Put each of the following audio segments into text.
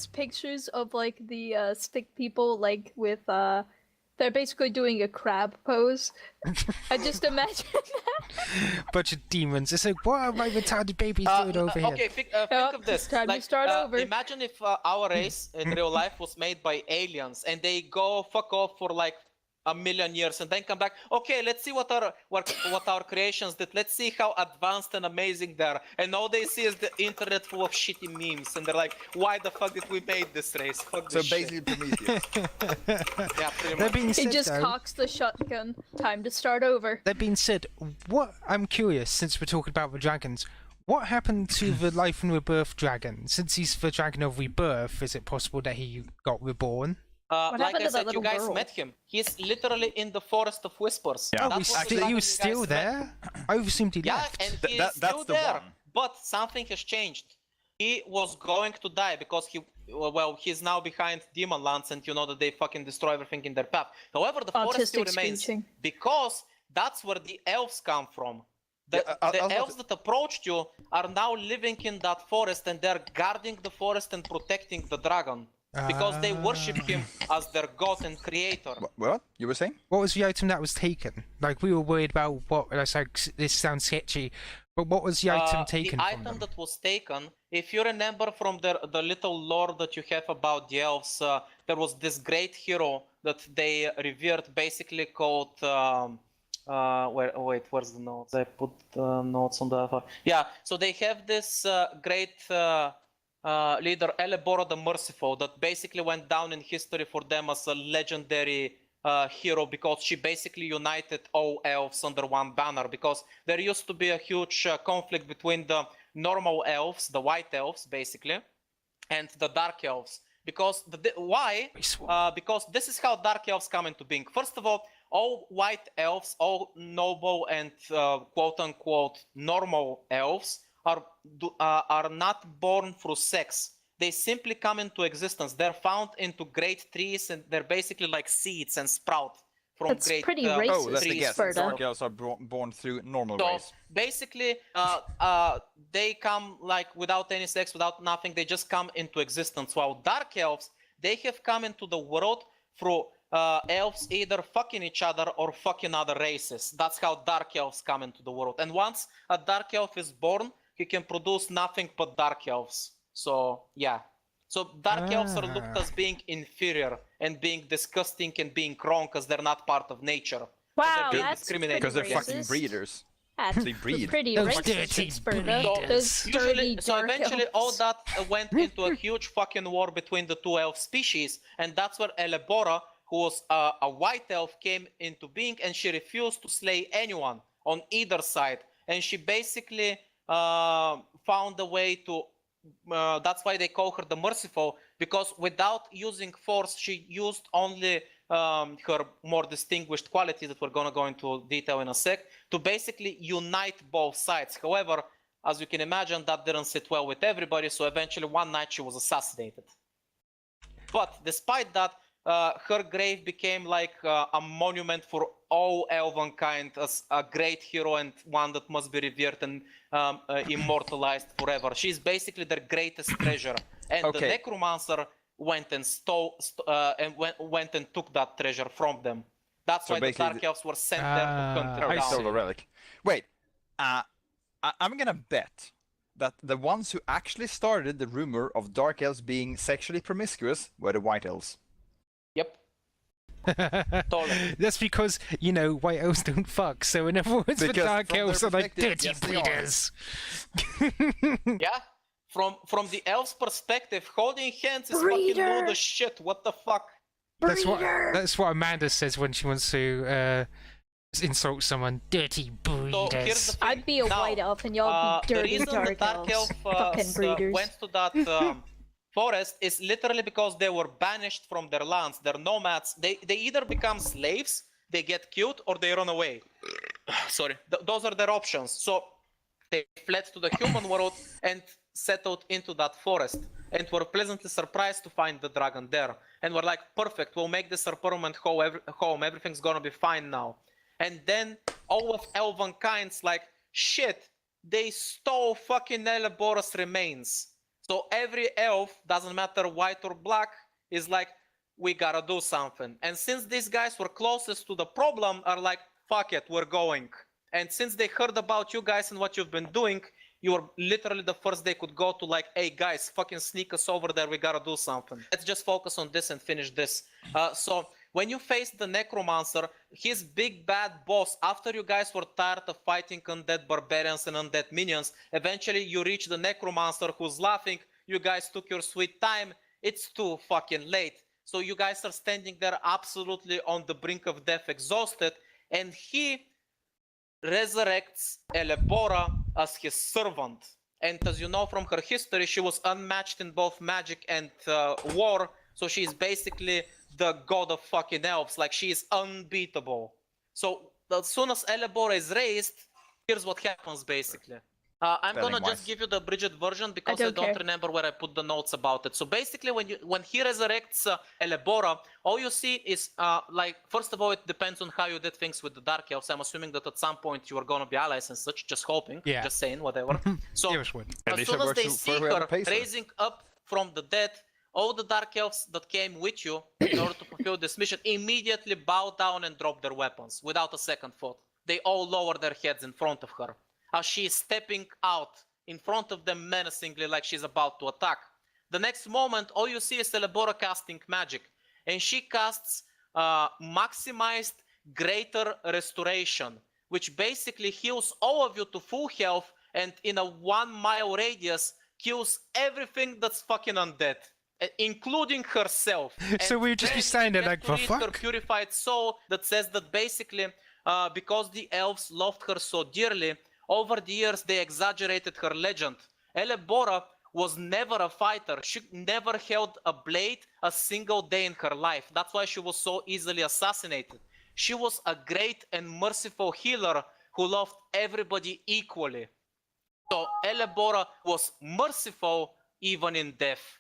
those pictures of like the stick people like with they're basically doing a crab pose. I just imagine that. Bunch of demons. It's like, what are my retarded babies doing over here? Okay, think of this. It's time to start over. Imagine if our race in real life was made by aliens and they go fuck off for like a million years and then come back. Okay, let's see what our creations did. Let's see how advanced and amazing they are. And all they see is the internet full of shitty memes, and they're like, "Why the fuck did we make this race? Fuck this So basically, Prometheus. Yeah, pretty That much. being He said, just though, cocks the shotgun. Time to start over. that being said, what I'm curious, since we're talking about the dragons, what happened to the life and rebirth dragon? Since he's the dragon of rebirth, is it possible that he got reborn? What Like happened I to that said, you little guys girl? met him. He's literally in the Forest of Whispers. Yeah. Oh, That was the he dragon was you still guys met. there? I assumed he Yeah, left. and he's That's still the there. one. But something has changed. He was going to die because he's now behind Demon Lands, and you know that they fucking destroy everything in their path. However, the forest still Autistic remains screeching. because that's where the elves come from. The elves that approached you are now living in that forest, and they're guarding the forest and protecting the dragon. Because they worship him as their god and creator. What? You were saying? What was the item that was taken? Like, we were worried about what... It's like, this sounds sketchy. But what was the item taken the from item them? that was taken, if you remember from the little lore that you have about the elves, there was this great hero that they revered, basically called... wait, where's the notes? I put the notes on the... Yeah, so they have this great... leader Elebora the Merciful that basically went down in history for them as a legendary hero because she basically united all elves under one banner, because there used to be a huge conflict between the normal elves, the white elves basically, and the dark elves. Because why? Because this is how dark elves come into being. First of all white elves, all noble and quote-unquote normal elves are not born through sex. They simply come into existence. They're found into great trees, and they're basically like seeds and sprout from That's great pretty trees. racist, Oh, that's the guess. Sparta. Dark elves are born through normal So race. basically, they come like without any sex, without nothing. They just come into existence. While dark elves, they have come into the world through elves either fucking each other or fucking other races. That's how dark elves come into the world. And once a dark elf is born, he can produce nothing but dark elves. So yeah. So dark elves are looked as being inferior and being disgusting and being wrong because they're not part of nature. Wow, being that's discriminated Because they're pretty fucking racist. breeders. That's They breed. pretty Those racist, dirty Sparta. breeders. Those dirty So dark eventually all elves. that went into a huge fucking war between the two elf species, and that's where Elebora, who was a white elf, came into being, and she refused to slay anyone on either side, and she basically found a way to that's why they call her the Merciful, because without using force, she used only her more distinguished qualities that we're going to go into detail in a sec, to basically unite both sides. However, as you can imagine, that didn't sit well with everybody, so eventually one night she was assassinated. But despite that, her grave became like a monument for all elvenkind as a great hero and one that must be revered and immortalized forever. She's basically their greatest treasure. And the necromancer went and went and took that treasure from them. That's why the dark elves were sent there to hunt her I down. stole the relic. Wait, I'm gonna bet that the ones who actually started the rumor of dark elves being sexually promiscuous were the white elves. Yep. Totally. That's because, you know, white elves don't fuck, so in other words, the Because dark from their elves are like perspective, dirty yes, they are. breeders. Yeah. From the elf's perspective, holding hands is Breeder. fucking rude as shit. What the fuck? That's what Amanda says when she wants to insult someone. Dirty breeders. So here's the thing. I'd be a Now, white elf and y'all be the dirty reason the dark dark elves. elf Fucking breeders. went to that forest is literally because they were banished from their lands. They're nomads. They either become slaves, they get killed, or they run away. Sorry. Those are their options. So they fled to the human world and settled into that forest, and were pleasantly surprised to find the dragon there. And we're like, perfect, we'll make this our permanent home. Everything's gonna be fine now. And then all of elvenkind's like, shit, they stole fucking Elebora's remains. So every elf, doesn't matter white or black, is like, we gotta do something. And since these guys were closest to the problem, are like, fuck it, we're going. And since they heard about you guys and what you've been doing, you were literally the first they could go to, like, hey guys, fucking sneak us over there, we gotta do something. Let's just focus on this and finish this. So when you face the necromancer, his big bad boss, after you guys were tired of fighting undead barbarians and undead minions, eventually you reach the necromancer who's laughing, you guys took your sweet time, it's too fucking late. So you guys are standing there absolutely on the brink of death, exhausted, and he resurrects Elebora as his servant. And as you know from her history, she was unmatched in both magic and war, so she's basically the god of fucking elves, like she is unbeatable. So as soon as Elebora is raised, here's what happens basically. I'm gonna just give you the abridged version because I don't remember where I put the notes about it. So basically, when he resurrects Elebora, all you see is like, first of all, it depends on how you did things with the Dark Elves. I'm assuming that at some point you are gonna be allies and such. Just hoping, just saying, whatever. So as soon as they see her raising up from the dead, all the Dark Elves that came with you in order to fulfill this mission immediately bow down and drop their weapons without a second thought. They all lower their heads in front of her, as she is stepping out in front of them menacingly like she's about to attack. The next moment, all you see is Elebora casting magic, and she casts maximized greater restoration, which basically heals all of you to full health and in a 1 mile radius kills everything that's fucking undead, including herself. So we would just be standing there like, the fuck? Her purified soul that says that basically, because the elves loved her so dearly, over the years, they exaggerated her legend. Elebora was never a fighter. She never held a blade a single day in her life. That's why she was so easily assassinated. She was a great and merciful healer who loved everybody equally. So Elebora was merciful even in death.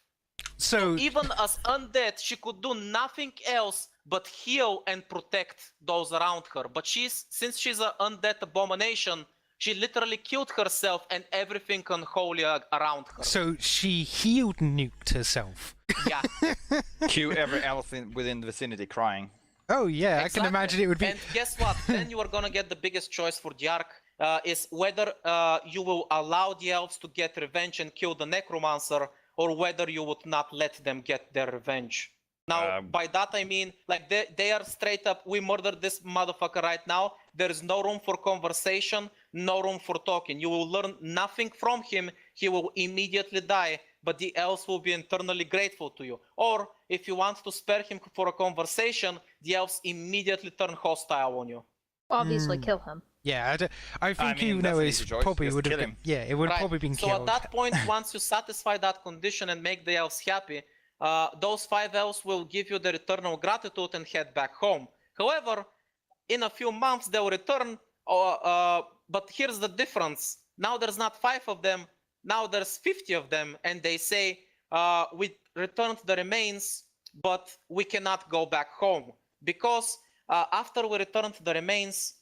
So even as undead, she could do nothing else but heal and protect those around her. But since she's an undead abomination, she literally killed herself and everything unholy around her. So she healed nuked herself. Yeah. Cue every elf within the vicinity crying. Oh yeah, Exactly. I can imagine it would be. And guess what? Then you are gonna get the biggest choice for the arc, is whether you will allow the elves to get revenge and kill the necromancer, or whether you would not let them get their revenge. Now, by that I mean, like, they are straight up, we murdered this motherfucker right now. There is no room for conversation, no room for talking. You will learn nothing from him. He will immediately die, but the elves will be eternally grateful to you. Or, if you want to spare him for a conversation, the elves immediately turn hostile on you. Obviously kill him. Yeah, I think mean, you that's know an it's easy choice, probably just would have kill been. him. Yeah, it would have probably been So killed. at that point, once you satisfy that condition and make the elves happy, those 5 elves will give you their eternal gratitude and head back home. However, in a few months they'll return, but here's the difference. Now there's not 5 of them, now there's 50 of them, and they say, we returned the remains, but we cannot go back home. Because after we returned the remains,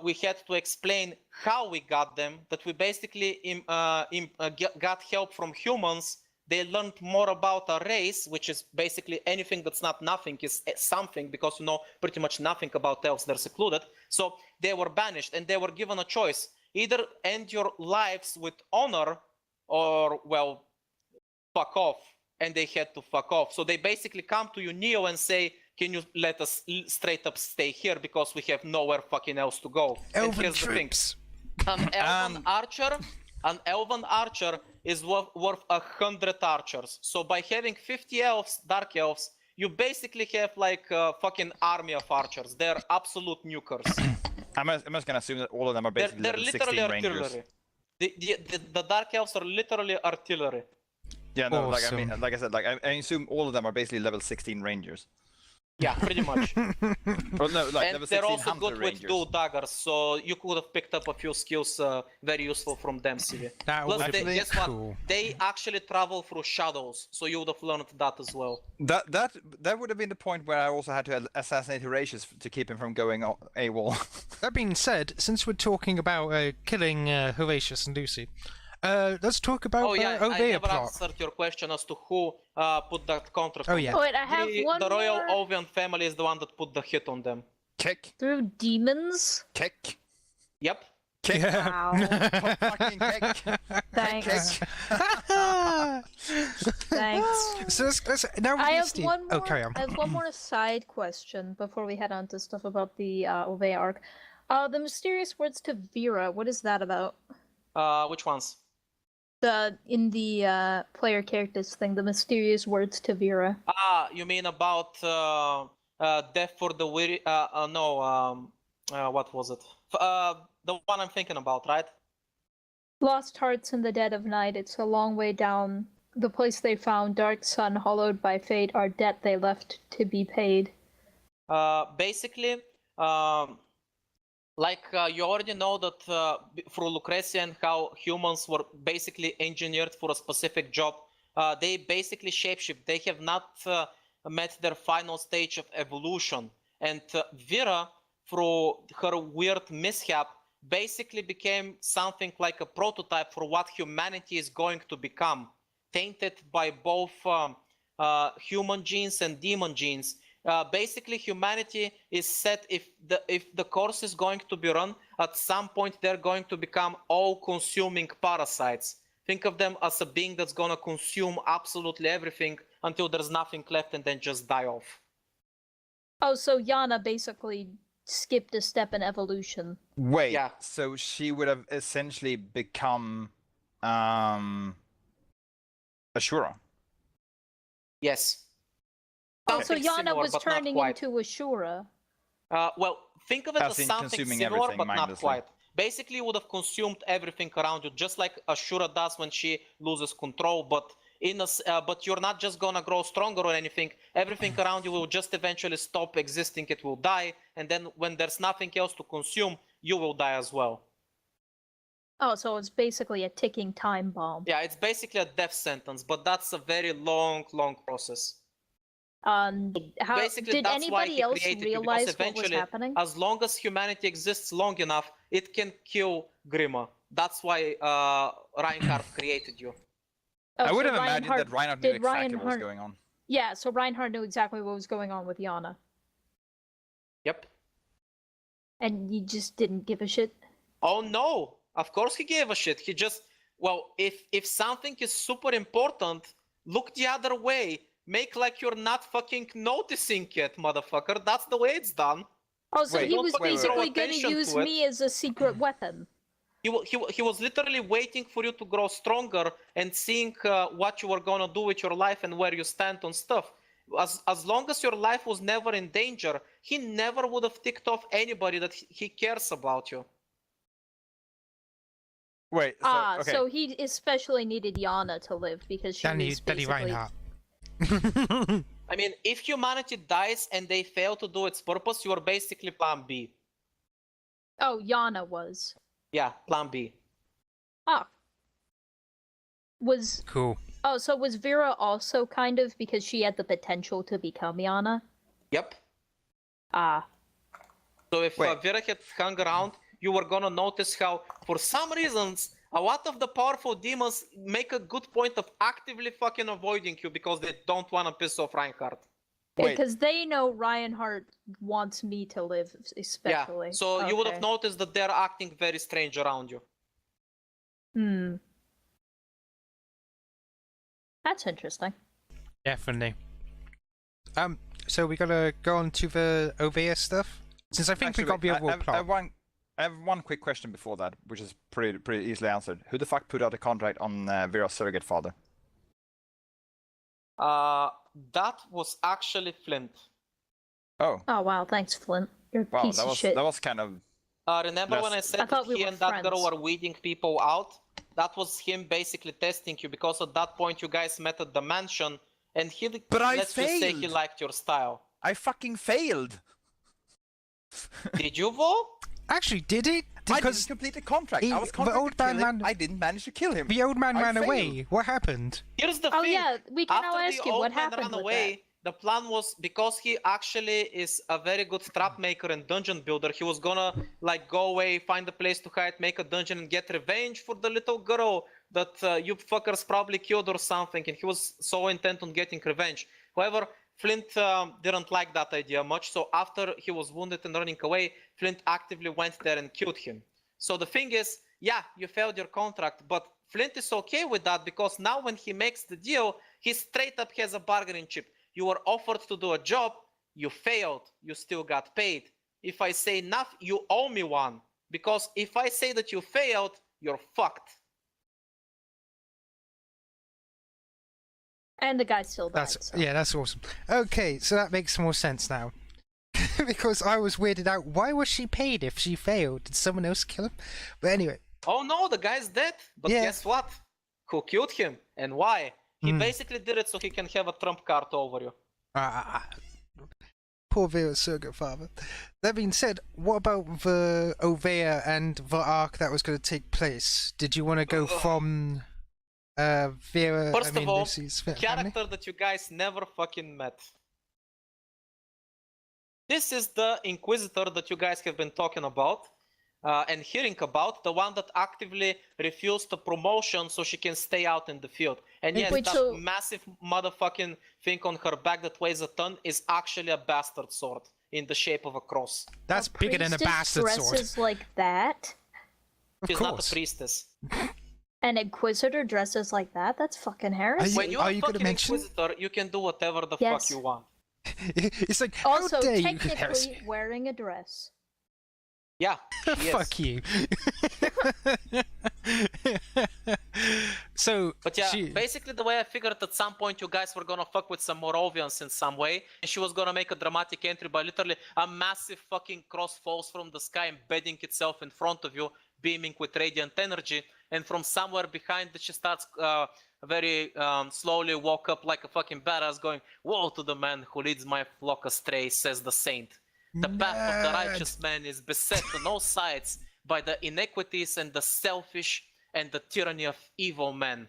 we had to explain how we got them, that we basically got help from humans. They learned more about our race, which is basically anything that's not nothing is something, because you know pretty much nothing about elves, they're secluded. So they were banished, and they were given a choice. Either end your lives with honor, or, well, fuck off. And they had to fuck off. So they basically come to you, Neo, and say, can you let us straight up stay here, because we have nowhere fucking else to go. Elven and here's troops. the thing. An elven archer is worth 100 archers. So by having 50 elves, dark elves, you basically have like a fucking army of archers. They're absolute nukers. I'm just gonna assume that all of them are basically they're level literally 16 rangers. artillery. The dark elves are literally artillery. Yeah, no, Awesome. like I said, like I assume all of them are basically level 16 rangers. Yeah, pretty much. Well, no, like And level 16 they're also hunter good with rangers. dual daggers, so you could have picked up a few skills very useful from them, CV. That Plus, would have been guess cool. what? They actually travel through shadows, so you would have learned that as well. That would have been the point where I also had to assassinate Horatius to keep him from going AWOL. That being said, since we're talking about killing Horatius and Lucy, Let's talk about Oh yeah, I Oveia never plot. answered your question as to who put that contract. Oh, on yeah. them. Wait, I have one The royal more. Ovian family is the one that put the hit on them. Kick, Through demons? kick, Yep. kick. Wow. Fucking kick. Thanks. Thanks. So let's now I have Steve. one more. Oh, carry on. I have one more side question before we head on to stuff about the Oveia arc. The mysterious words to Vera. What is that about? Which ones? In the player characters thing, the mysterious words to Vera. Ah, you mean about Death for the Weary? No. What was it? The one I'm thinking about, right? Lost hearts in the dead of night. It's a long way down. The place they found, dark sun, hollowed by fate, our debt they left to be paid. Basically, you already know that through Lucretia and how humans were basically engineered for a specific job. They basically shapeshift. They have not met their final stage of evolution. And Vera, through her weird mishap, basically became something like a prototype for what humanity is going to become, tainted by both human genes and demon genes. Basically, humanity is set, if the course is going to be run, at some point they're going to become all-consuming parasites. Think of them as a being that's going to consume absolutely everything until there's nothing left and then just die off. Oh, so Yana basically skipped a step in evolution. Wait, Yeah. so she would have essentially become Ashura. Yes. Oh, so Something Yana similar, was but not turning quite. into Ashura. Well, think of it As as in something consuming similar, everything but not mindlessly. quite. Basically, would have consumed everything around you, just like Ashura does when she loses control. But but you're not just gonna grow stronger or anything. Everything around you will just eventually stop existing. It will die, and then when there's nothing else to consume, you will die as well. Oh, so it's basically a ticking time bomb. Yeah, it's basically a death sentence, but that's a very long process. How Basically, did that's why anybody he else created you, because realize what was eventually, happening? as long as humanity exists long enough, it can kill Grima. That's why Reinhardt created you. Oh, I would so have imagined that Reinhardt knew did exactly what was Reinhardt- going on. Yeah, so Reinhardt knew exactly what was going on with Yana, Yep. and he just didn't give a shit. Oh no! Of course he gave a shit. He just, well, if something is super important, look the other way. Make like you're not fucking noticing it, motherfucker. That's the way it's done. Oh, so Wait, he don't was fucking basically throw going to attention use to it. me as a secret weapon. He was literally waiting for you to grow stronger and seeing what you were gonna do with your life and where you stand on stuff. As long as your life was never in danger, he never would have ticked off anybody that he cares about you. Wait, so, okay. So he especially needed Yana to live because she was Danny basically... Reinhardt. I mean, if humanity dies and they fail to do its purpose, you are basically Plan B. Oh, Yana was. Yeah, Plan B. Ah. Was... Cool. Oh, so was Vera also kind of because she had the potential to become Yana? Yep. Ah. So if Wait. Vera had hung around, you were gonna notice how, for some reasons, a lot of the powerful demons make a good point of actively fucking avoiding you because they don't want to piss off Reinhardt. Wait. Because they know Reinhardt wants me to live, especially. Yeah, so you would have Okay. noticed that they're acting very strange around you. Hmm. That's interesting. Definitely. So we gotta go on to the Oveia stuff, since I think Actually, we got the wait, overall plot. I have one quick question before that, which is pretty easily answered. Who the fuck put out a contract on Vera's surrogate father? That was actually Flint. Oh, Oh wow, thanks, Flint. You're a wow, piece of shit. that was kind of. Remember when I Less- said I thought that we he were and that girl friends. were weeding people out? That was him basically testing you, because at that point you guys met at the mansion, and he, But I let's just say he failed. liked your style. I fucking failed. Did you, Vo? Actually, did it? I Because didn't complete the contract. he- I was the contracted old to kill man him. ran- I didn't manage to kill him. the old man I ran failed. away. What happened? Here's the Oh thing. yeah, we can now After ask the you old what man happened ran with away, the plan was, because he actually is a very good trap maker and dungeon builder, he was gonna like go away, find a place to hide, make a dungeon, and get revenge for the little girl that you fuckers probably killed or something, and he was so intent on getting revenge. However, Flint didn't like that idea much, so after he was wounded and running away, Flint actively went there and killed him. So the thing is, yeah, you failed your contract, but Flint is okay with that because now when he makes the deal, he straight up has a bargaining chip. You were offered to do a job, you failed, you still got paid. If I say enough, you owe me one. Because if I say that you failed, you're fucked. And the guy still died. That's so. yeah, that's awesome. Okay, so that makes more sense now. Because I was weirded out. Why was she paid if she failed? Did someone else kill him? But anyway. Oh no, the guy's dead. But Yeah. guess what? Who killed him and why? He basically did it so he can have a trump card over you. Poor Vera's surrogate father. That being said, what about the Ovea and the arc that was going to take place? Did you want to go from Vera? First of all, Lucy's family? character that you guys never fucking met. This is the Inquisitor that you guys have been talking about and hearing about, the one that actively refused the promotion so she can stay out in the field. And yes, Wait, that so- massive motherfucking thing on her back that weighs a ton is actually a bastard sword in the shape of a cross. That's bigger than a priestess bastard sword. dresses like that. Of She's not a course. priestess. An Inquisitor dresses like that? That's fucking heresy. When you're Are a you gonna fucking mention- Inquisitor, you can do whatever the Yes. fuck you want. It's like, Also, how dare you technically heresy? wearing a dress. Yeah, she is. Fuck you. So, But yeah, she... basically the way I figured at some point you guys were gonna fuck with some Moravians in some way, and she was gonna make a dramatic entry by literally a massive fucking cross falls from the sky, embedding itself in front of you, beaming with radiant energy, and from somewhere behind that she starts very slowly walk up like a fucking badass going, "Woe to the man who leads my flock astray," says the saint. The path of the Nerd. righteous man is beset on all sides by the iniquities and the selfish and the tyranny of evil men.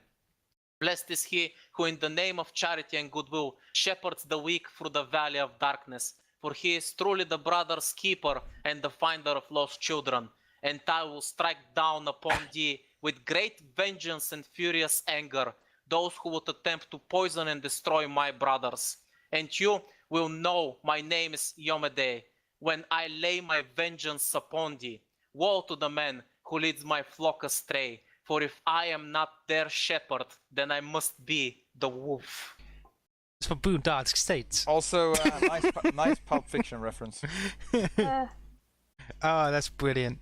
Blessed is he who in the name of charity and goodwill shepherds the weak through the valley of darkness, for he is truly the brother's keeper and the finder of lost children. And I will strike down upon thee with great vengeance and furious anger those who would attempt to poison and destroy my brothers. And you will know my name is Yomede, when I lay my vengeance upon thee. Woe to the man who leads my flock astray, for if I am not their shepherd, then I must be the wolf. It's for Boondark States. Also, nice Pulp Fiction reference. Oh, that's brilliant.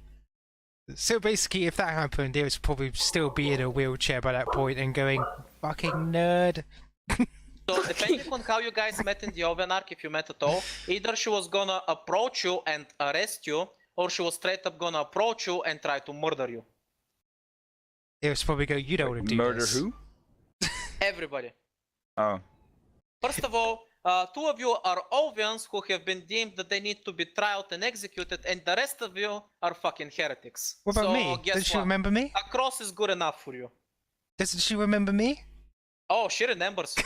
So basically, if that happened, he would probably still be in a wheelchair by that point and going, fucking nerd. So depending on how you guys met in the Oven Arc, if you met at all, either she was gonna approach you and arrest you, or she was straight up gonna approach you and try to murder you. He was probably go, you don't want to do Murder this. who? Everybody. Oh. First of all, two of you are Ovians who have been deemed that they need to be tried and executed, and the rest of you are fucking heretics. What about so, me? Guess Does she what? remember me? A cross is good enough for you. Doesn't she remember me? Oh, she remembers you.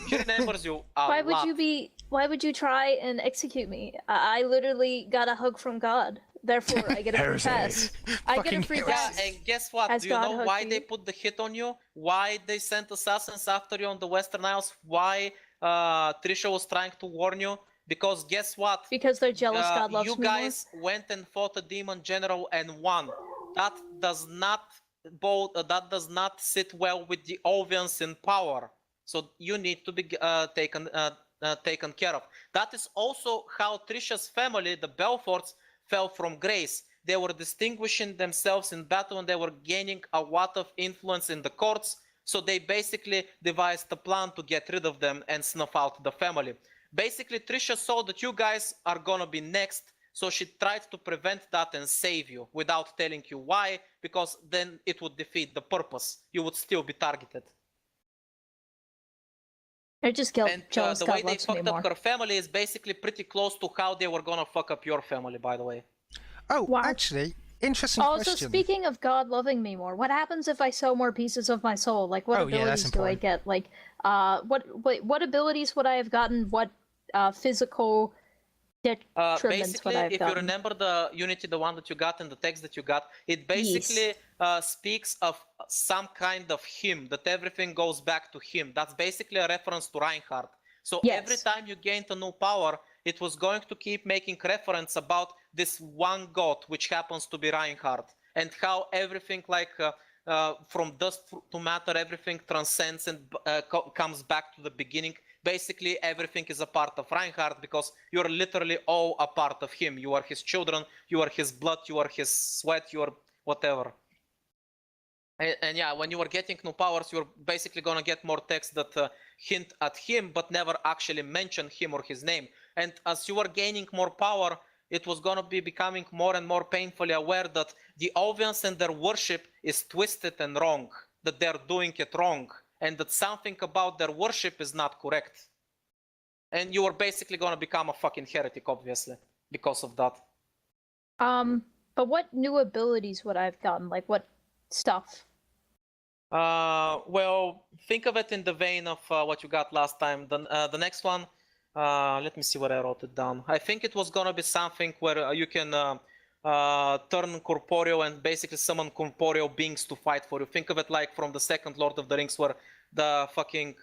She remembers you a Why would lot. you be? Why would you try and execute me? I literally got a hug from God. Therefore, I get a free Heresy. pass. I get a Fucking free heresy. Yeah, pass. and guess what? Has Do you God know hugged why you? they put the hit on you? Why they sent assassins after you on the Western Isles? Why Trisha was trying to warn you? Because guess what? Because they're jealous. God loves you me guys went and fought a demon general and won. That does not sit well with the Ovians in power. So you need to be taken care of. That is also how Trisha's family, the Belforts, fell from grace. They were distinguishing themselves in battle and they were gaining a lot of influence in the courts. So they basically devised a plan to get rid of them and snuff out the family. Basically, Trisha saw that you guys are gonna be next, so she tried to prevent that and save you without telling you why, because then it would defeat the purpose. You would still be targeted. They're just And jealous. the God way they loves me fucked more. up her family is basically pretty close to how they were gonna fuck up your family, by the way. Oh, Wow. actually, interesting Also, question. speaking of God loving me more, what happens if I sell more pieces of my soul? Like, what Oh, yeah, that's abilities do I important. get? Like, what abilities would I have gotten? What physical Detriments Basically, what I've if you gotten. remember the Unity, the one that you got and the text that you got, it basically speaks of some kind of him, that everything goes back to him. That's basically a reference to Reinhardt. So every Yes. time you gained a new power, it was going to keep making reference about this one god, which happens to be Reinhardt, and how everything from dust to matter, everything transcends and comes back to the beginning. Basically, everything is a part of Reinhardt because you're literally all a part of him. You are his children, you are his blood, you are his sweat, you are whatever. And yeah, when you are getting new powers, you're basically gonna get more text that hint at him, but never actually mention him or his name. And as you are gaining more power, it was gonna be becoming more and more painfully aware that the Ovians and their worship is twisted and wrong, that they're doing it wrong, and that something about their worship is not correct. And you are basically gonna become a fucking heretic, obviously, because of that. But what new abilities would I have gotten? Like what stuff? Well, think of it in the vein of what you got last time. The next one, let me see what I wrote it down. I think it was gonna be something where you can turn corporeal and basically summon corporeal beings to fight for you. Think of it like from the second Lord of the Rings, where the fucking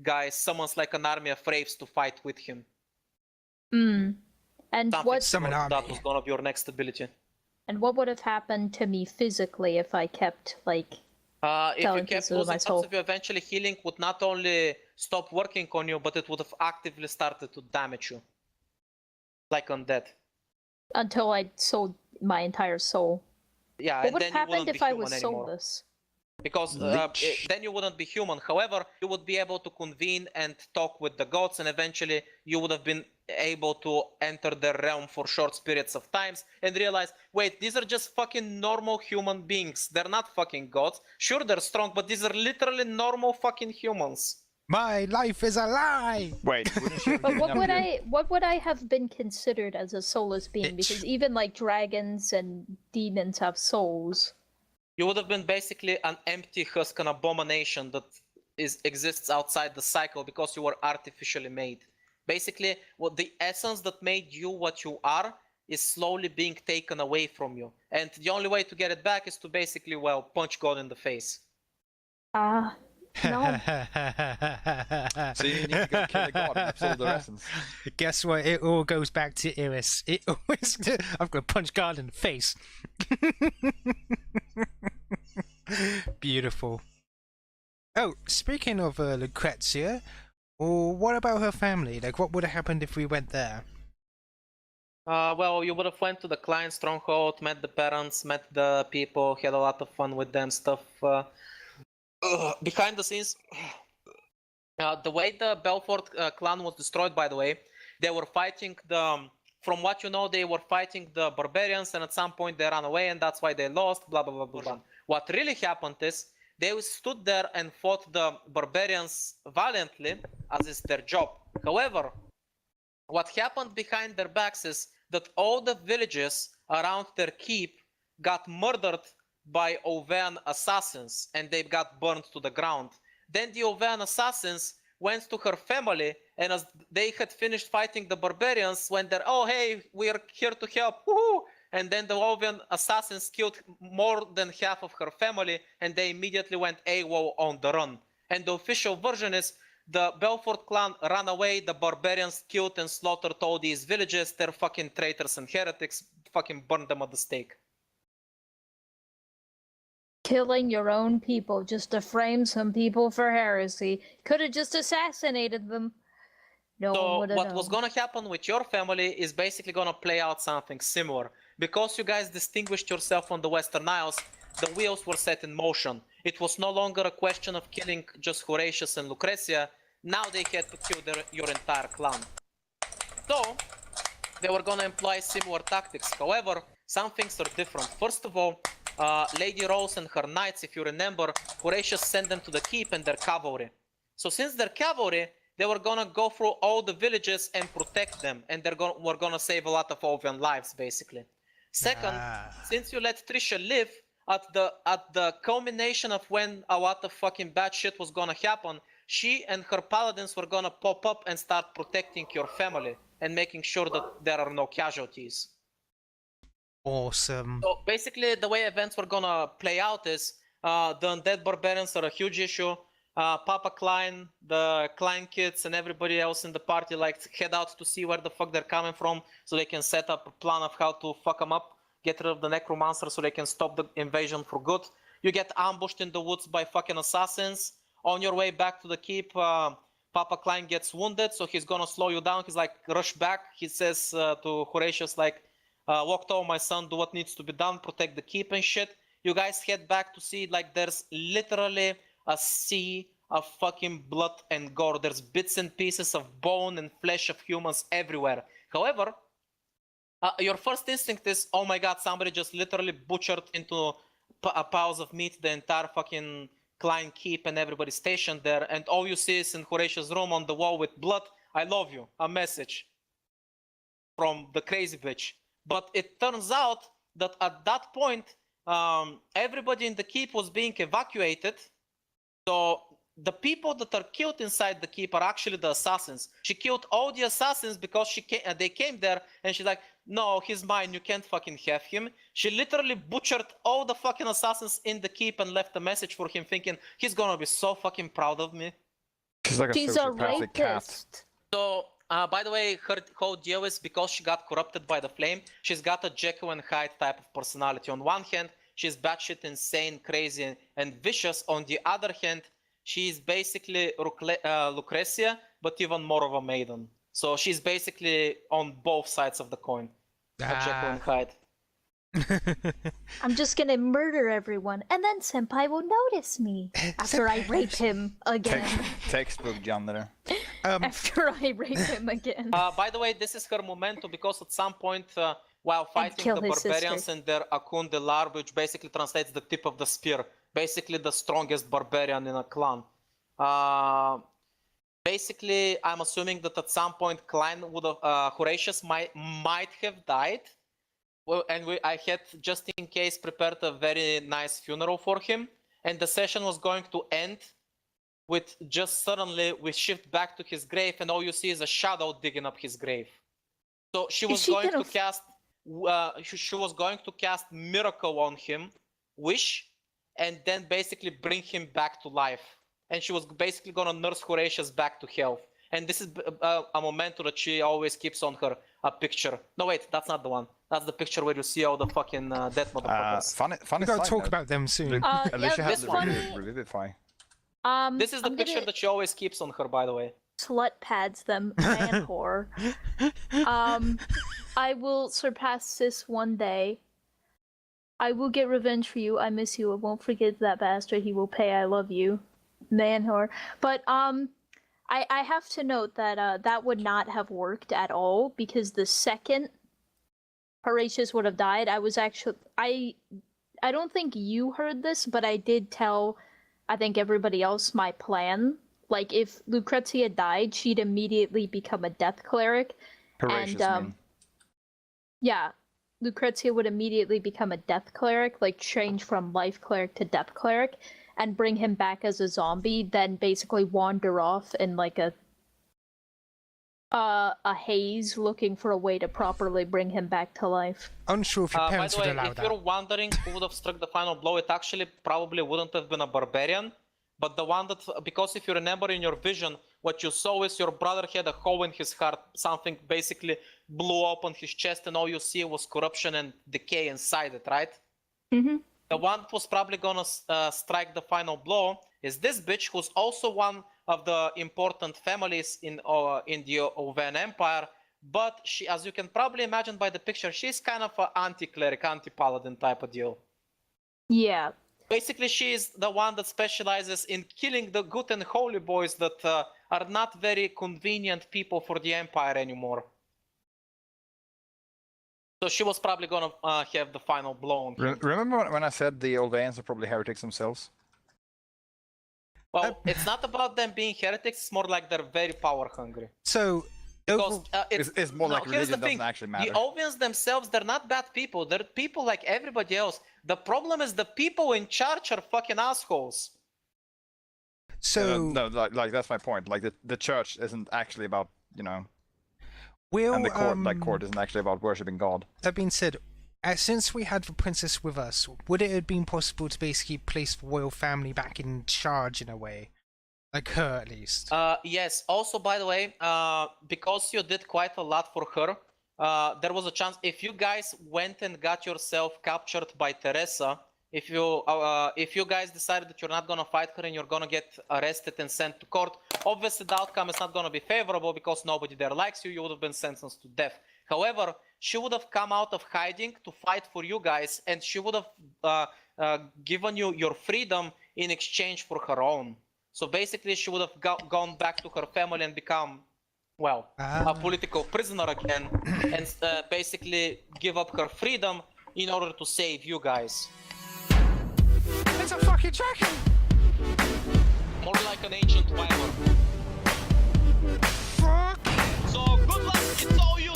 guy summons like an army of wraiths to fight with him. And Something what similar Summon to that army. was gonna be your next ability. and what would have happened to me physically if I kept like If you telling kept pieces of losing my parts soul? of you, eventually healing would not only stop working on you, but it would have actively started to damage you. Like undead. Until I sold my entire soul? Yeah, What and would then have you wouldn't happened be if I human was anymore. soulless? Because then you wouldn't be human. However, you would be able to convene and talk with the gods, and eventually you would have been able to enter their realm for short periods of times and realize, wait, these are just fucking normal human beings. They're not fucking gods. Sure, they're strong, but these are literally normal fucking humans. My life is a lie. Wait, wouldn't you have But given what up would your- what would I have been considered as a soulless being? It's- Because even like dragons and demons have souls. You would have been basically an empty husk, an abomination that exists outside the cycle because you were artificially made. Basically, what the essence that made you what you are is slowly being taken away from you. And the only way to get it back is to basically, well, punch God in the face. No. So you need to go kill a god and absorb their essence. Guess what? It all goes back to Iris. It always. I've got to punch God in the face. Beautiful. Oh, speaking of Lucrezia, what about her family? Like, what would have happened if we went there? Well, you would have went to the client stronghold, met the parents, met the people, had a lot of fun with them, stuff. Behind the scenes, the way the Belfort clan was destroyed, by the way, they were fighting from what you know, they were fighting the barbarians, and at some point they ran away, and that's why they lost, blah, blah, blah, blah, blah. What really happened is, they stood there and fought the barbarians valiantly, as is their job. However, what happened behind their backs is that all the villages around their keep got murdered by Ovean assassins, and they got burned to the ground. Then the Ovean assassins went to her family, and as they had finished fighting the barbarians, went there, oh hey, we are here to help, woohoo! And then the Ovean assassins killed more than half of her family, and they immediately went AWOL on the run. And the official version is, the Belfort clan ran away, the barbarians killed and slaughtered all these villages, they're fucking traitors and heretics, fucking burned them at the stake. Killing your own people just to frame some people for heresy. Could have just assassinated them. No one So would have what known. was gonna happen with your family is basically gonna play out something similar. Because you guys distinguished yourself on the Western Isles, the wheels were set in motion. It was no longer a question of killing just Horatius and Lucrezia, now they had to kill your entire clan. So, they were gonna employ similar tactics. However, some things are different. First of all, Lady Rose and her knights, if you remember, Horatius sent them to the keep and their cavalry. So since they're cavalry, they were gonna go through all the villages and protect them, and were gonna save a lot of Ovian lives, basically. Second, since you let Trisha live, at the culmination of when a lot of fucking bad shit was gonna happen, she and her paladins were gonna pop up and start protecting your family. and making sure that there are no casualties. Awesome. So basically, the way events were gonna play out is the undead barbarians are a huge issue. Papa Klein, the Klein kids, and everybody else in the party like head out to see where the fuck they're coming from, so they can set up a plan of how to fuck them up, get rid of the necromancer, so they can stop the invasion for good. You get ambushed in the woods by fucking assassins. On your way back to the keep, Papa Klein gets wounded, so he's gonna slow you down. He's like, rush back. He says to Horatius like, walk to my son, do what needs to be done, protect the keep and shit. You guys head back to see like there's literally a sea of fucking blood and gore. There's bits and pieces of bone and flesh of humans everywhere. However, your first instinct is, oh my god, somebody just literally butchered into piles of meat the entire fucking Klein keep and everybody stationed there, and all you see is in Horatius' room on the wall with blood, I love you, a message from the crazy bitch. But it turns out that at that point, everybody in the keep was being evacuated. So the people that are killed inside the keep are actually the assassins. She killed all the assassins because they came there and she's like, no, he's mine, you can't fucking have him. She literally butchered all the fucking assassins in the keep and left a message for him thinking he's gonna be so fucking proud of me. She's like a She's a sociopathic cat. rapist. So, by the way, her whole deal is because she got corrupted by the flame, she's got a Jekyll and Hyde type of personality. On one hand, she's batshit insane, crazy, and vicious. On the other hand, she's basically Lucretia, but even more of a maiden. So she's basically on both sides of the coin. A Jekyll and Hyde. I'm just gonna murder everyone, and then Senpai will notice me after I rape him again. Textbook genre. After I rape him again. By the way, this is her memento because at some point, while fighting kill the his barbarians sister. and their Akun de Lar, which basically translates the tip of the spear, basically the strongest barbarian in a clan. Basically, I'm assuming that at some point Klein would have, Horatius might have died. Well, and I had, just in case, prepared a very nice funeral for him. And the session was going to end with just suddenly we shift back to his grave and all you see is a shadow digging up his grave. So she was going to cast, she was going to cast Miracle on him, Wish, and then basically bring him back to life. And she was basically gonna nurse Horatius back to health. And this is a memento that she always keeps on her, a picture. No, wait, that's not the one. That's the picture where you see all the fucking dead motherfuckers. Funny We gotta side talk note. about them soon. Alicia has this one. Revivify. This is the picture that she always keeps on her, by the way. Slut pads them, man whore. I will surpass this one day. I will get revenge for you. I miss you. I won't forget that bastard. He will pay. I love you, man whore. But I have to note that that would not have worked at all because the second Horatius would have died, I was actually I don't think you heard this, but I did tell I think everybody else my plan. Like if Lucretia died, she'd immediately become a death cleric. Horatius, And yeah, Lucretia would immediately become a death cleric, like change from life cleric to death cleric, and bring him back as a zombie, then basically wander off in like a haze looking for a way to properly bring him back to life. Unsure if your By parents the would way, allow if that. you're wondering who would have struck the final blow, it actually probably wouldn't have been a barbarian, but the one that, because if you remember in your vision, what you saw is your brother had a hole in his heart, something basically blew open his chest and all you see was corruption and decay inside it, right? Mm-hmm. The one that was probably gonna strike the final blow is this bitch, who's also one of the important families in the Oven Empire, but she, as you can probably imagine by the picture, she's kind of an anti-cleric, anti-paladin type of deal. Yeah. Basically, she is the one that specializes in killing the good and holy boys that are not very convenient people for the Empire anymore. So she was probably gonna have the final blow on him. Remember when I said the Olveans are probably heretics themselves? Well, it's not about them being heretics, it's more like they're very power hungry. So, Because It's more like here's the religion thing. doesn't actually matter. The Ovians themselves, they're not bad people. They're people like everybody else. The problem is the people in charge are fucking assholes. so no, like that's my point. Like the church isn't actually about, you know. Will And the court, like court, isn't actually about worshipping God. that being said, since we had the princess with us, would it have been possible to basically place the royal family back in charge in a way? Like her, at least. Yes. Also, by the way, because you did quite a lot for her, there was a chance if you guys went and got yourself captured by Teresa. If you guys decided that you're not gonna fight her and you're gonna get arrested and sent to court, obviously the outcome is not gonna be favorable because nobody there likes you. You would have been sentenced to death. However, she would have come out of hiding to fight for you guys, and she would have given you your freedom in exchange for her own. So basically, she would have gone back to her family and become, well, a political prisoner again, and basically give up her freedom in order to save you guys. It's a fucking dragon! More like an ancient wyvern. Fuck! So good luck, it's all you,